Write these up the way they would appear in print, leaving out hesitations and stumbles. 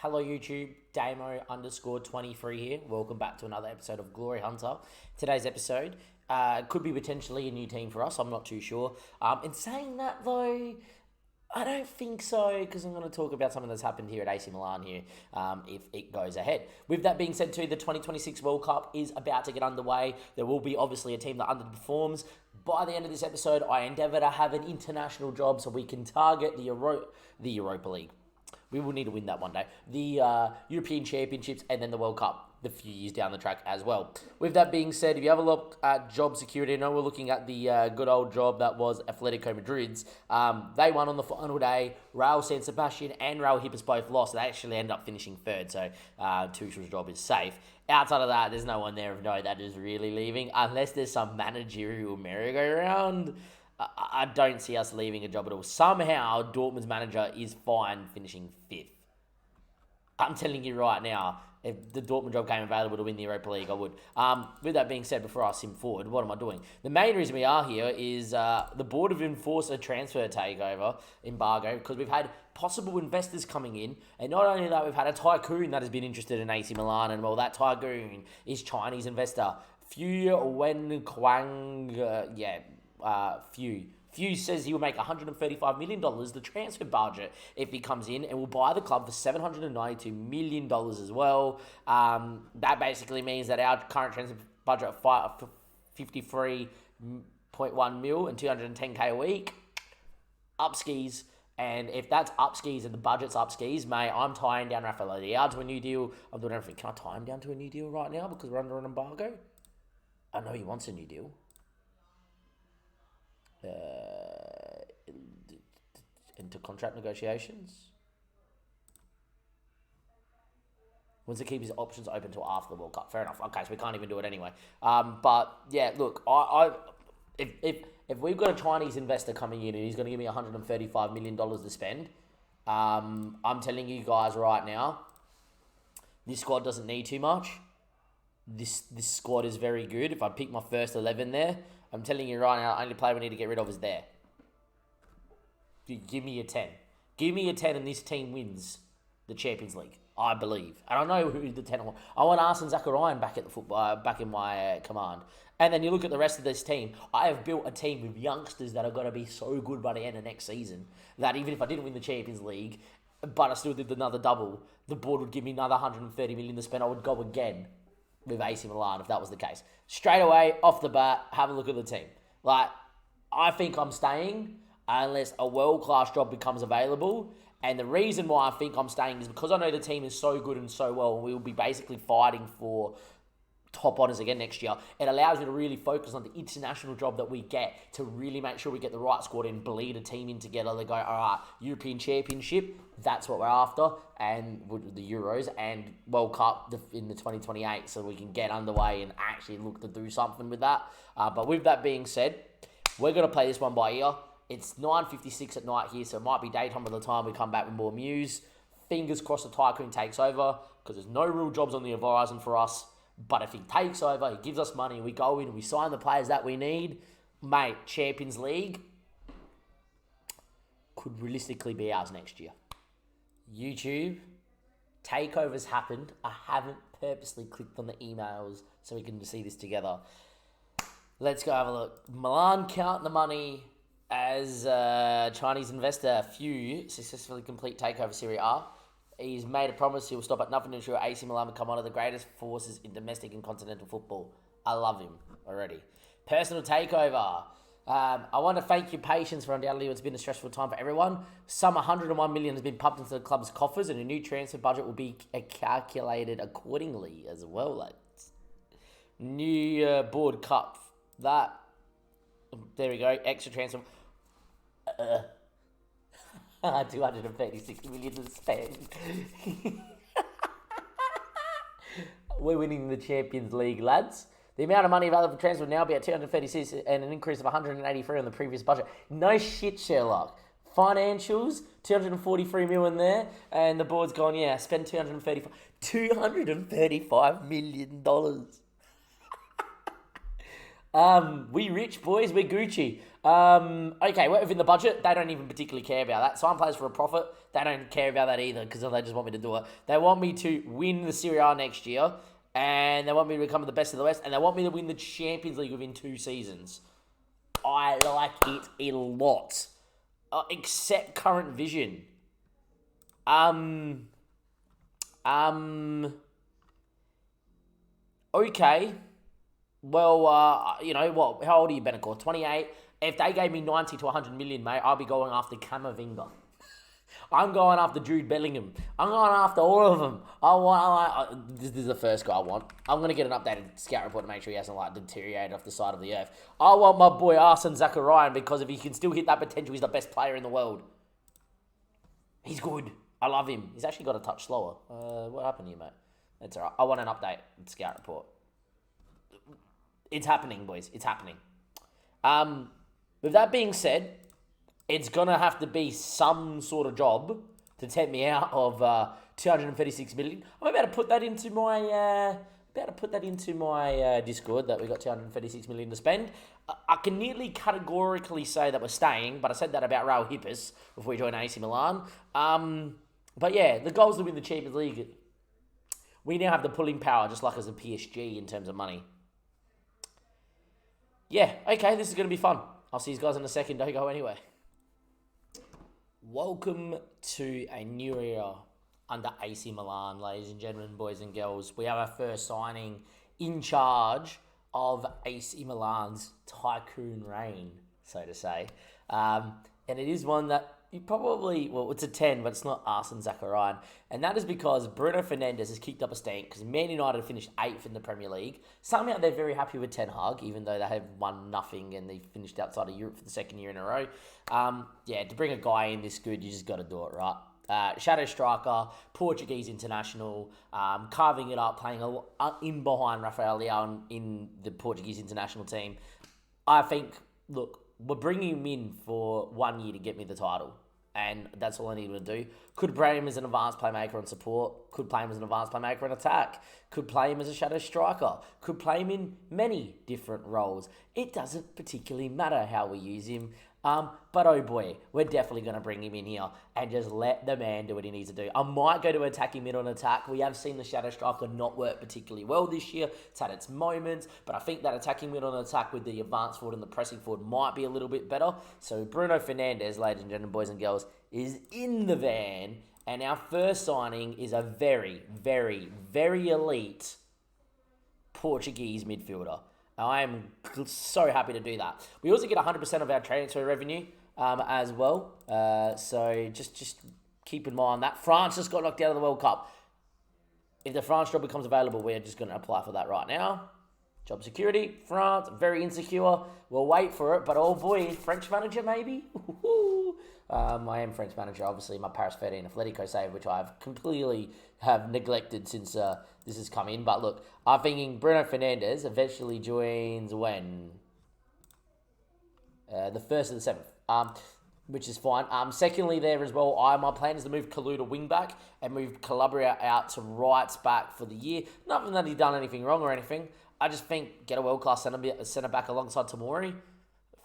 Hello YouTube, Damo_23 here. Welcome back to another episode of Glory Hunter. Today's episode could be potentially a new team for us. I'm not too sure. In saying that though, I don't think so because I'm going to talk about something that's happened here at AC Milan here if it goes ahead. With that being said too, the 2026 World Cup is about to get underway. There will be obviously a team that underperforms. By the end of this episode, I endeavour to have an international job so we can target the Europa League. We will need to win that one day. The European Championships and then the World Cup the few years down the track as well. With that being said, if you have a look at job security, I know we're looking at the good old job that was Atletico Madrid's. They won on the final day. Raul San Sebastian and Raul Hippos both lost. They actually ended up finishing third, so Tuchel's job is safe. Outside of that, there's no one there of note that is really leaving, unless there's some managerial merry-go-round. I don't see us leaving a job at all. Somehow, Dortmund's manager is fine finishing fifth. I'm telling you right now, if the Dortmund job came available to win the Europa League, I would. With that being said, before I sim forward, what am I doing? The main reason we are here is the board have enforced a transfer takeover embargo because we've had possible investors coming in. And not only that, we've had a tycoon that has been interested in AC Milan. And well, that tycoon is Chinese investor Fu Wen Kuang. Few says he will make $135 million, the transfer budget, if he comes in, and will buy the club for $792 million as well. That basically means that our current transfer budget of $53.1 mil and $210K a week, up skis. And if that's up skis and the budget's up skis, mate, I'm tying down Rafael Leao to a new deal. I'm doing everything. Can I tie him down to a new deal right now because we're under an embargo? I know he wants a new deal. Into contract negotiations. Wants to keep his options open till after the World Cup. Fair enough. Okay, so we can't even do it anyway. But yeah, look, if we've got a Chinese investor coming in and he's going to give me $135 million to spend, I'm telling you guys right now, this squad doesn't need too much. This squad is very good. If I pick my first 11 there, I'm telling you right now, the only player we need to get rid of is there. Give me a 10. Give me a 10 and this team wins the Champions League, I believe. And I know who the 10 are. I want Arsene Zakarian back at the football, back in my command. And then you look at the rest of this team. I have built a team with youngsters that are going to be so good by the end of next season that even if I didn't win the Champions League, but I still did another double, the board would give me another $130 million to spend. I would go again with AC Milan if that was the case. Straight away, off the bat, have a look at the team. I think I'm staying unless a world-class job becomes available. And the reason why I think I'm staying is because I know the team is so good and so well, and we will be basically fighting for top honours again next year. It allows me to really focus on the international job that we get to really make sure we get the right squad and bleed a team in together. They go, all right, European Championship, that's what we're after, and with the Euros and World Cup in the 2028, so we can get underway and actually look to do something with that. But with that being said, we're going to play this one by ear. It's 9:56 at night here, so it might be daytime by the time we come back with more news. Fingers crossed the Tycoon takes over, because there's no real jobs on the horizon for us. But if he takes over, he gives us money, we go in and we sign the players that we need, mate, Champions League could realistically be ours next year. YouTube, takeovers happened. I haven't purposely clicked on the emails so we can see this together. Let's go have a look. Milan count the money as Chinese investor Fu successfully complete takeover Serie A. He's made a promise he will stop at nothing to ensure AC Milan become one of the greatest forces in domestic and continental football. I love him already. Personal takeover. I want to thank your patience for undoubtedly it's been a stressful time for everyone. Some $101 million has been pumped into the club's coffers and a new transfer budget will be calculated accordingly as well, lads. New board cut. That. There we go. Extra transfer. 236 million to spend. We're winning the Champions League, lads. The amount of money available for transfer will now be at 236 and an increase of 183 on the previous budget. No shit, Sherlock. Financials, 243 million there, and the board's gone, yeah, spend $235 million. We rich boys, we're Gucci. Okay, we're within the budget. They don't even particularly care about that. Sign players for a profit. They don't care about that either because they just want me to do it. They want me to win the Serie A next year, and they want me to become the best of the West, and they want me to win the Champions League within 2 seasons. I like it a lot. Accept current vision. Okay. Well, you know what? How old are you, Benicor? 28. If they gave me 90 to 100 million, mate, I'll be going after Camavinga. I'm going after Jude Bellingham. I'm going after all of them. This is the first guy I want. I'm going to get an updated scout report to make sure he hasn't deteriorated off the side of the earth. I want my boy Arsene Zakarian because if he can still hit that potential, he's the best player in the world. He's good. I love him. He's actually got a touch slower. What happened here, mate? That's all right. I want an update scout report. It's happening, boys. It's happening. With that being said, it's going to have to be some sort of job to take me out of 236 million. I'm about to put that into my Discord that we got 236 million to spend. I can nearly categorically say that we're staying, but I said that about Raul Hippus before we joined AC Milan. But yeah, the goal is to win the Champions League. We now have the pulling power, just like as a PSG in terms of money. Yeah, okay, this is going to be fun. I'll see you guys in a second. Don't go anywhere. Welcome to a new era under AC Milan, ladies and gentlemen, boys and girls. We have our first signing in charge of AC Milan's Tycoon reign, so to say. And it is one that you probably, well, it's a 10, but it's not Arsene Zakarian. And that is because Bruno Fernandes has kicked up a stink because Man United finished 8th in the Premier League. Somehow they're very happy with Ten Hag, even though they have won nothing and they finished outside of Europe for the 2nd year in a row. Yeah, to bring a guy in this good, you just got to do it right. Shadow striker, Portuguese international, carving it up, playing in behind Rafael Leão in the Portuguese international team. I think, look, we're bringing him in for 1 year to get me the title. And that's all I need to do. Could play him as an advanced playmaker on support. Could play him as an advanced playmaker on attack. Could play him as a shadow striker. Could play him in many different roles. It doesn't particularly matter how we use him. But oh boy, we're definitely going to bring him in here and just let the man do what he needs to do. I might go to attacking mid on attack. We have seen the shadow striker not work particularly well this year. It's had its moments, but I think that attacking mid on attack with the advanced forward and the pressing forward might be a little bit better. So Bruno Fernandes, ladies and gentlemen, boys and girls, is in the van. And our first signing is a very, very, very elite Portuguese midfielder. I am so happy to do that. We also get 100% of our transfer revenue as well. So just keep in mind that. France just got knocked out of the World Cup. If the France job becomes available, we're just going to apply for that right now. Job security, France, very insecure. We'll wait for it. But oh boy, French manager maybe? I am French manager, obviously. My Paris 13 Atletico save, which I've completely have neglected since this has come in. But look, I'm thinking Bruno Fernandes eventually joins when? The 1st of the 7th, which is fine. Secondly, there as well, my plan is to move Kalu to wing back and move Calabria out to right back for the year. Nothing that he's done anything wrong or anything. I just think get a world-class centre back alongside Tomori.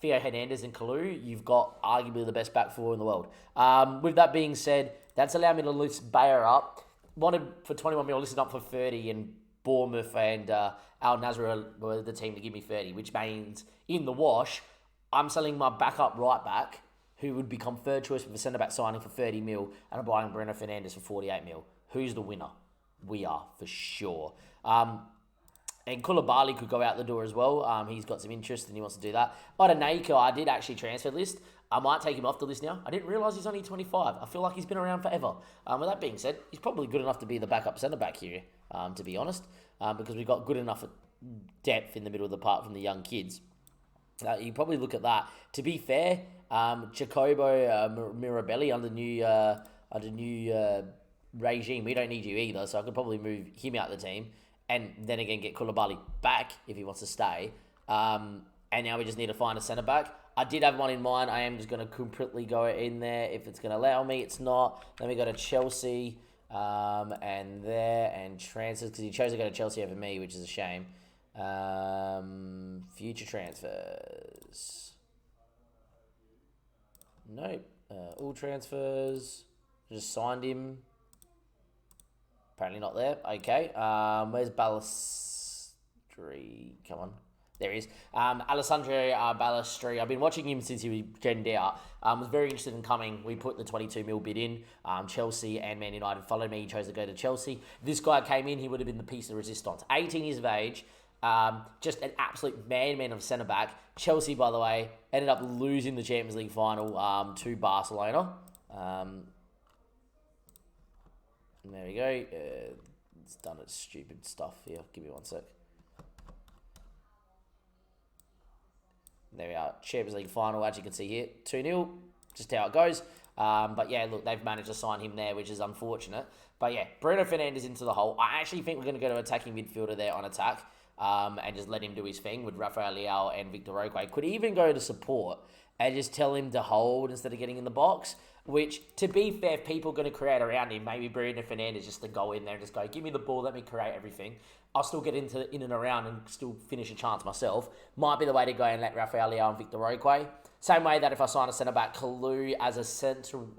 Theo Hernandez and Kalu, you've got arguably the best back four in the world. With that being said, that's allowed me to list Bayer up. Wanted for 21 mil, listed up for 30, and Bournemouth and Al Nasser were the team to give me 30, which means in the wash, I'm selling my backup right back, who would become third choice with a centre back signing for 30 mil, and I'm buying Bruno Fernandes for 48 mil. Who's the winner? We are, for sure. And Koulibaly could go out the door as well. He's got some interest and he wants to do that. Odaneko, I did actually transfer list. I might take him off the list now. I didn't realise he's only 25. I feel like he's been around forever. With that being said, he's probably good enough to be the backup centre-back here, to be honest, because we've got good enough depth in the middle of the park from the young kids. You probably look at that. To be fair, Jacobo Mirabelli under new regime, we don't need you either, so I could probably move him out the team. And then again, get Koulibaly back if he wants to stay. And now we just need to find a centre-back. I did have one in mind. I am just going to completely go in there if it's going to allow me. It's not. Then we go to Chelsea and there and transfers because he chose to go to Chelsea over me, which is a shame. Future transfers. Nope. All transfers. Just signed him. Apparently not there. Okay. Where's Ballestri? Come on. There he is. Alessandro Ballestri. I've been watching him since he was genned out. Was very interested in coming. We put the 22 mil bid in. Chelsea and Man United followed me. He chose to go to Chelsea. This guy came in. He would have been the piece of resistance. 18 years of age. Just an absolute man of centre back. Chelsea, by the way, ended up losing the Champions League final to Barcelona. There we go. It's done its stupid stuff here. Give me one sec. There we are. Champions League final, as you can see here. 2-0. Just how it goes. But yeah, look, they've managed to sign him there, which is unfortunate. But yeah, Bruno Fernandes into the hole. I actually think we're going to go to attacking midfielder there on attack. And just let him do his thing with Rafael Leao and Victor Roque. Could even go to support and just tell him to hold instead of getting in the box. Which, to be fair, people are going to create around him. Maybe Bruno Fernandes just to go in there and just go, give me the ball, let me create everything. I'll still get in and around and still finish a chance myself. Might be the way to go and let Rafael Leao and Victor Roque. Same way that if I sign a centre-back, Kalu as a still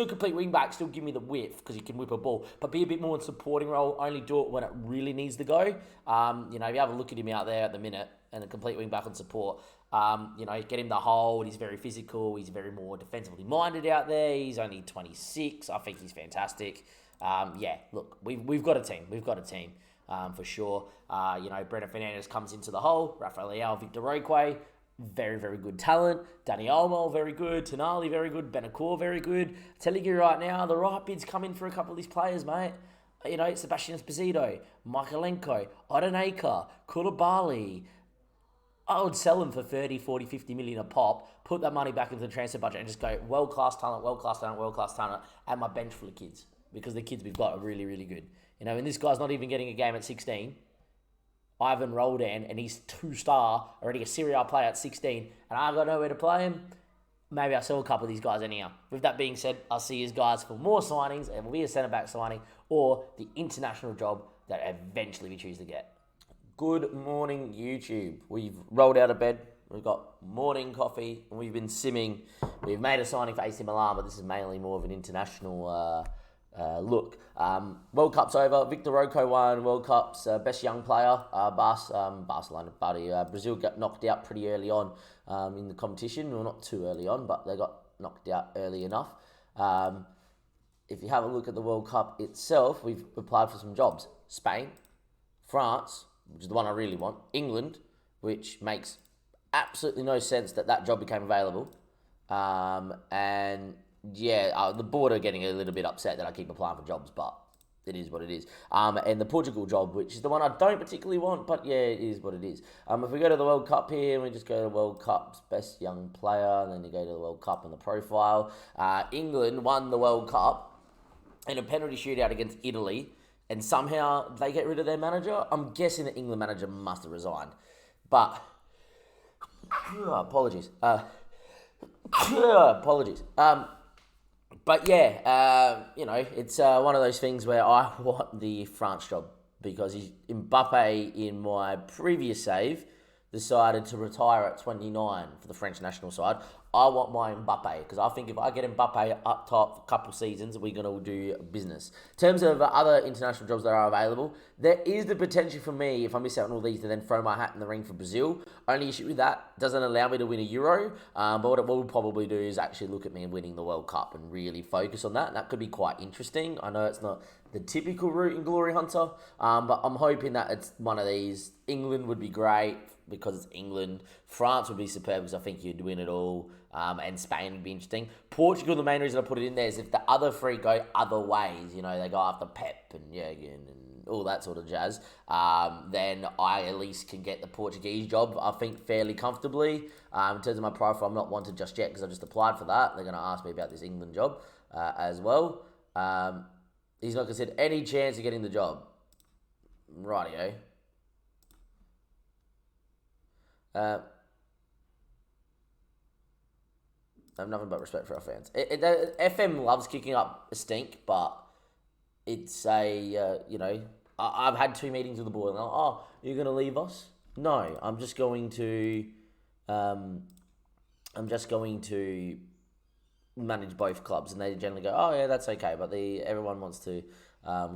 complete wing-back, still give me the width because he can whip a ball, but be a bit more in supporting role, only do it when it really needs to go. If you have a look at him out there at the minute, and a complete wing-back on support, get him the hold, he's very physical, he's very more defensively minded out there, he's only 26, I think he's fantastic. Look, we've got a team, for sure. Bruno Fernandes comes into the hole, Rafael Leao, Victor Roque, very, very good talent. Dani Olmo, very good. Tonali, very good. Benacour, very good. Telling you right now, the right bids come in for a couple of these players, mate. Sebastian Esposito, Michaelenko, Odonaka, Koulibaly. I would sell them for 30, 40, 50 million a pop, put that money back into the transfer budget and just go world-class talent, and my bench full of kids. Because the kids we've got are really, really good. And this guy's not even getting a game at 16. Ivan Roldan, and he's 2-star, already a Serie A player at 16, and I've got nowhere to play him. Maybe I'll sell a couple of these guys anyhow. With that being said, I'll see you guys for more signings. It will be a centre-back signing or the international job that eventually we choose to get. Good morning, YouTube. We've rolled out of bed. We've got morning coffee, and we've been simming. We've made a signing for AC Milan, but this is mainly more of an international look. World Cup's over. Victor Roque won World Cup's best young player. Barcelona buddy. Brazil got knocked out pretty early on in the competition. Well, not too early on, but they got knocked out early enough. If you have a look at the World Cup itself, we've applied for some jobs. Spain, France, which is the one I really want. England, which makes absolutely no sense that job became available. The board are getting a little bit upset that I keep applying for jobs, but it is what it is. And the Portugal job, which is the one I don't particularly want, but yeah, it is what it is. If we go to the World Cup here, and we just go to World Cup's best young player, and then you go to the World Cup and the profile. England won the World Cup in a penalty shootout against Italy, and somehow they get rid of their manager. I'm guessing the England manager must have resigned. But, apologies. Apologies. But yeah, it's one of those things where I want the France job because Mbappe, in my previous save, decided to retire at 29 for the French national side. I want my Mbappe because I think if I get Mbappe up top for a couple seasons, we're going to do business. In terms of other international jobs that are available, there is the potential for me, if I miss out on all these, to then throw my hat in the ring for Brazil. Only issue with that, doesn't allow me to win a Euro. But what it will probably do is actually look at me winning the World Cup and really focus on that. And that could be quite interesting. I know it's not the typical route in Glory Hunter, but I'm hoping that it's one of these. England would be great because it's England. France would be superb because I think you'd win it all. And Spain would be interesting. Portugal, the main reason I put it in there is if the other three go other ways, they go after Pep and Jurgen and all that sort of jazz, then I at least can get the Portuguese job, I think, fairly comfortably. In terms of my profile, I'm not wanted just yet because I just applied for that. They're going to ask me about this England job as well. He's not considered any chance of getting the job. Rightio. I have nothing but respect for our fans. FM loves kicking up a stink, but it's a, I've had 2 meetings with the board. And they're like, oh, you're going to leave us? No, I'm just going to manage both clubs, and they generally go, oh yeah, that's okay, but everyone wants to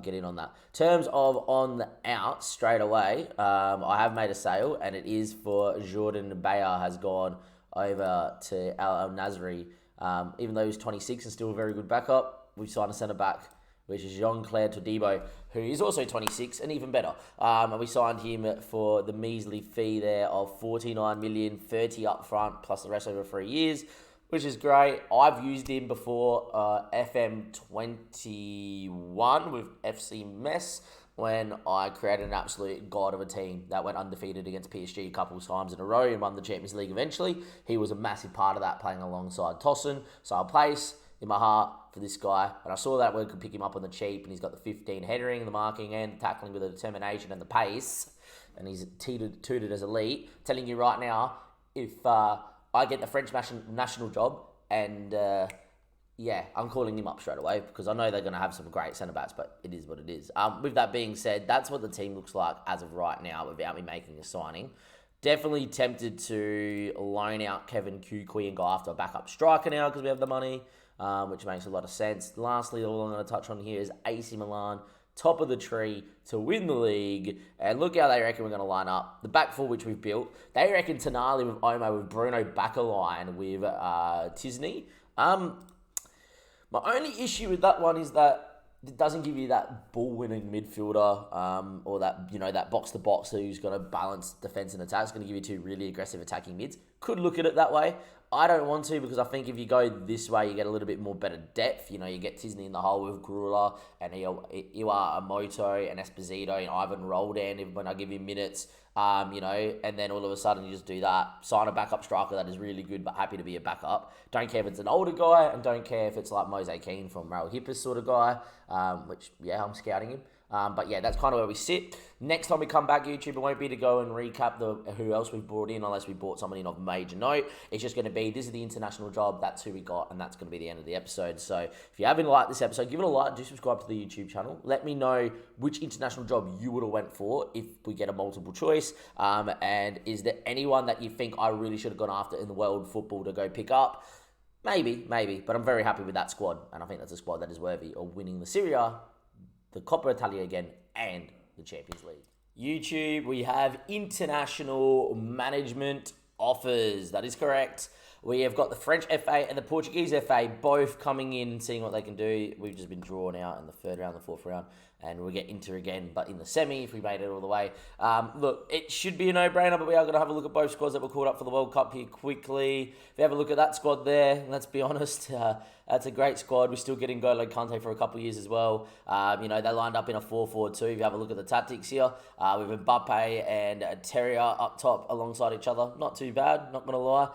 get in on that. Terms of on the out straight away, I have made a sale, and it is for Jordan Bayer has gone over to Al Nasri. Even though he's 26 and still a very good backup, we've signed a centre back, which is Jean-Claire Todibo, who is also 26 and even better. And we signed him for the measly fee there of 49 million, 30 up front, plus the rest over 3 years, which is great. I've used him before FM21 with FC Metz when I created an absolute god of a team that went undefeated against PSG a couple of times in a row and won the Champions League eventually. He was a massive part of that, playing alongside Tosin. So I'll place in my heart for this guy, and I saw that we could pick him up on the cheap, and he's got the 15 headering, the marking, and the tackling with the determination and the pace, and he's tooted as elite. Telling you right now, if I get the French national job, and I'm calling him up straight away because I know they're going to have some great centre-backs, but it is what it is. With that being said, that's what the team looks like as of right now without me making a signing. Definitely tempted to loan out Kevin Kukui and go after a backup striker now because we have the money, which makes a lot of sense. Lastly, all I'm going to touch on here is AC Milan, top of the tree to win the league. And look how they reckon we're going to line up. The back four, which we've built, they reckon Tonali with Omo, with Bruno back a line with Tisney. My only issue with that one is that it doesn't give you that ball-winning midfielder or that box-to-box who's going to balance defence and attack. It's going to give you 2 really aggressive attacking mids. Could look at it that way. I don't want to because I think if you go this way, you get a little bit more better depth. You get Tisney in the hole with Gruler and Iwa Amoto and Esposito and Ivan Roldan when I give him minutes. And then all of a sudden you just do that. Sign a backup striker that is really good but happy to be a backup. Don't care if it's an older guy and don't care if it's like Mose Keane from Raul Hippers sort of guy, I'm scouting him. That's kind of where we sit. Next time we come back, YouTube, it won't be to go and recap who else we've brought in unless we brought someone in of major note. It's just going to be, this is the international job, that's who we got, and that's going to be the end of the episode. So if you haven't liked this episode, give it a like, do subscribe to the YouTube channel. Let me know which international job you would have went for if we get a multiple choice. And is there anyone that you think I really should have gone after in the world football to go pick up? Maybe, but I'm very happy with that squad, and I think that's a squad that is worthy of winning the Serie A, the Coppa Italia again, and the Champions League. YouTube, we have international management offers. That is correct. We have got the French FA and the Portuguese FA both coming in, seeing what they can do. We've just been drawn out in the 3rd round, the 4th round, and we'll get Inter again, but in the semi if we made it all the way. Look, it should be a no-brainer, but we are going to have a look at both squads that were called up for the World Cup here quickly. If you have a look at that squad there, let's be honest, that's a great squad. We're still getting Golo Kante for a couple of years as well. They lined up in a 4-4-2. If you have a look at the tactics here, with Mbappe and Terrier up top alongside each other. Not too bad, not going to lie.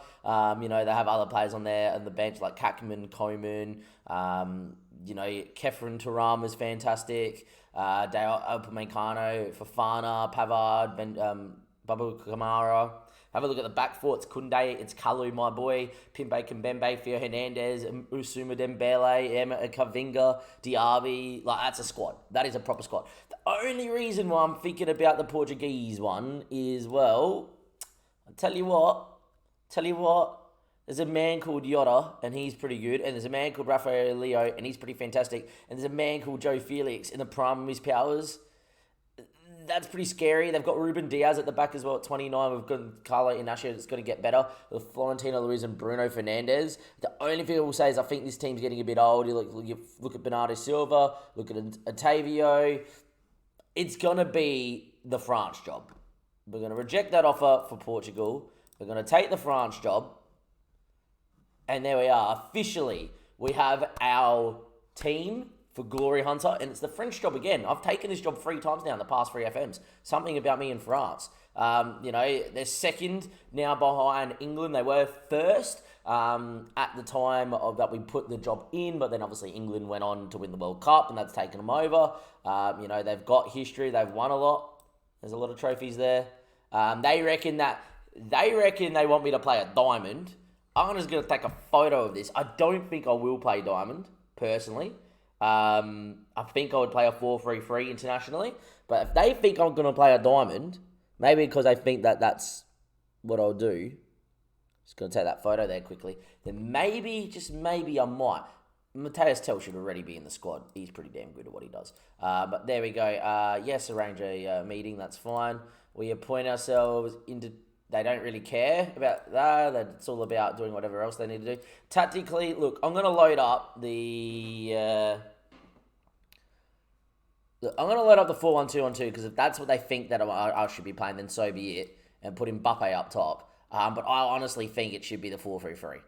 They have other players on there on the bench like Kakman, Coman, Kefren Turam is fantastic. Dale Upamecano, Fofana, Pavard, Babu Kamara. Have a look at the back four. It's Koundé, it's Kalu, my boy, Pimbe Kimbembe, Theo Hernandez, Usuma Dembele, Emma Kavinga, Diaby. That's a squad. That is a proper squad. The only reason why I'm thinking about the Portuguese one is, I'll tell you what. There's a man called Yotta, and he's pretty good. And there's a man called Rafael Leo, and he's pretty fantastic. And there's a man called Joe Felix in the prime of his powers. That's pretty scary. They've got Ruben Diaz at the back as well at 29. We've got Carlo Inacio that's going to get better with Florentino Luis and Bruno Fernandes. The only thing I will say is I think this team's getting a bit old. You look at Bernardo Silva, look at Otavio. It's going to be the France job. We're going to reject that offer for Portugal. We're going to take the France job. And there we are. Officially, we have our team for Glory Hunter, and it's the French job again. I've taken this job 3 times now in the past 3 FMs. Something about me in France. They're second now behind England. They were first at the time that we put the job in, but then obviously England went on to win the World Cup, and that's taken them over. They've got history. They've won a lot. There's a lot of trophies there. They reckon they want me to play a diamond. I'm just going to take a photo of this. I don't think I will play diamond, personally. I think I would play a 4-3-3 internationally. But if they think I'm going to play a diamond, maybe because they think that that's what I'll do, just going to take that photo there quickly, then maybe, just maybe I might. Mateus Tell should already be in the squad. He's pretty damn good at what he does. But there we go. Yes, arrange a meeting. That's fine. We appoint ourselves into... They don't really care about that. It's all about doing whatever else they need to do. Tactically, look, I'm going to load up the... I'm going to load up the 4-1-2-1-2 because if that's what they think that I should be playing, then so be it. And put Mbappe up top. But I honestly think it should be the 4-3-3.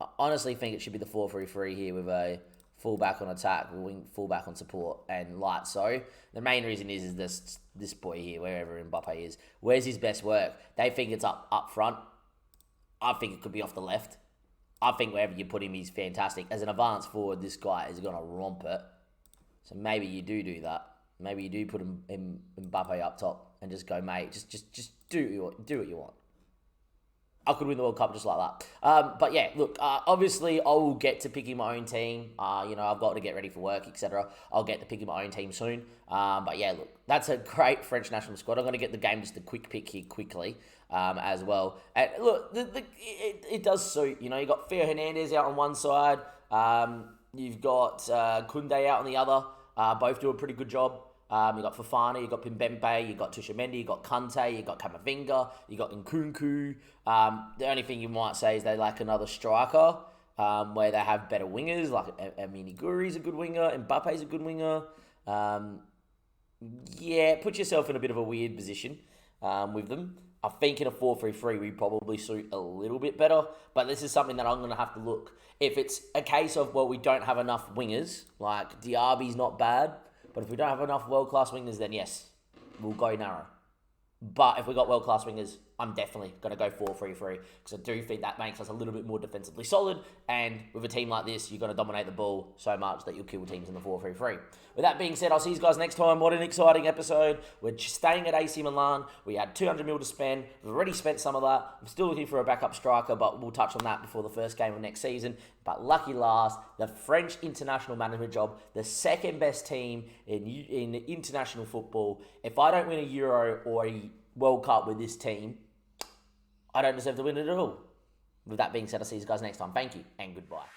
I honestly think it should be the 4-3-3 here with a fullback on attack, wing fullback on support, and light. So the main reason is this boy here, wherever Mbappe is, where's his best work? They think it's up front. I think it could be off the left. I think wherever you put him, he's fantastic. As an advanced forward, this guy is going to romp it. So maybe you do that. Maybe you do put Mbappe up top and just go, mate. Just do what you want. I could win the World Cup just like that. But yeah, look, obviously I will get to picking my own team. I've got to get ready for work, etc. I'll get to picking my own team soon. But yeah, look, that's a great French national squad. I'm going to get the game just a quick pick here quickly as well. And look, it does suit. You've got Theo Hernandez out on one side. You've got Koundé out on the other. Both do a pretty good job. You've got Fofana, you've got Pimbembe, you've got Tushamendi, you've got Kante, you've got Camavinga, you've got Nkunku. The only thing you might say is they lack another striker where they have better wingers, like Amini Guri's a good winger, Mbappe's a good winger. Put yourself in a bit of a weird position with them. I think in a 4-3-3 we probably suit a little bit better, but this is something that I'm going to have to look. If it's a case of, well, we don't have enough wingers, like Diaby's not bad, but if we don't have enough world-class wingers, then yes, we'll go narrow. But if we got world-class wingers, I'm definitely going to go 4-3-3 because I do think that makes us a little bit more defensively solid. And with a team like this, you're going to dominate the ball so much that you'll kill teams in the 4-3-3. With that being said, I'll see you guys next time. What an exciting episode. We're staying at AC Milan. We had 200 mil to spend. We've already spent some of that. I'm still looking for a backup striker, but we'll touch on that before the first game of next season. But lucky last, the French international management job, the second best team in international football. If I don't win a Euro or a World Cup with this team, I don't deserve to win it at all. With that being said, I'll see you guys next time. Thank you and goodbye.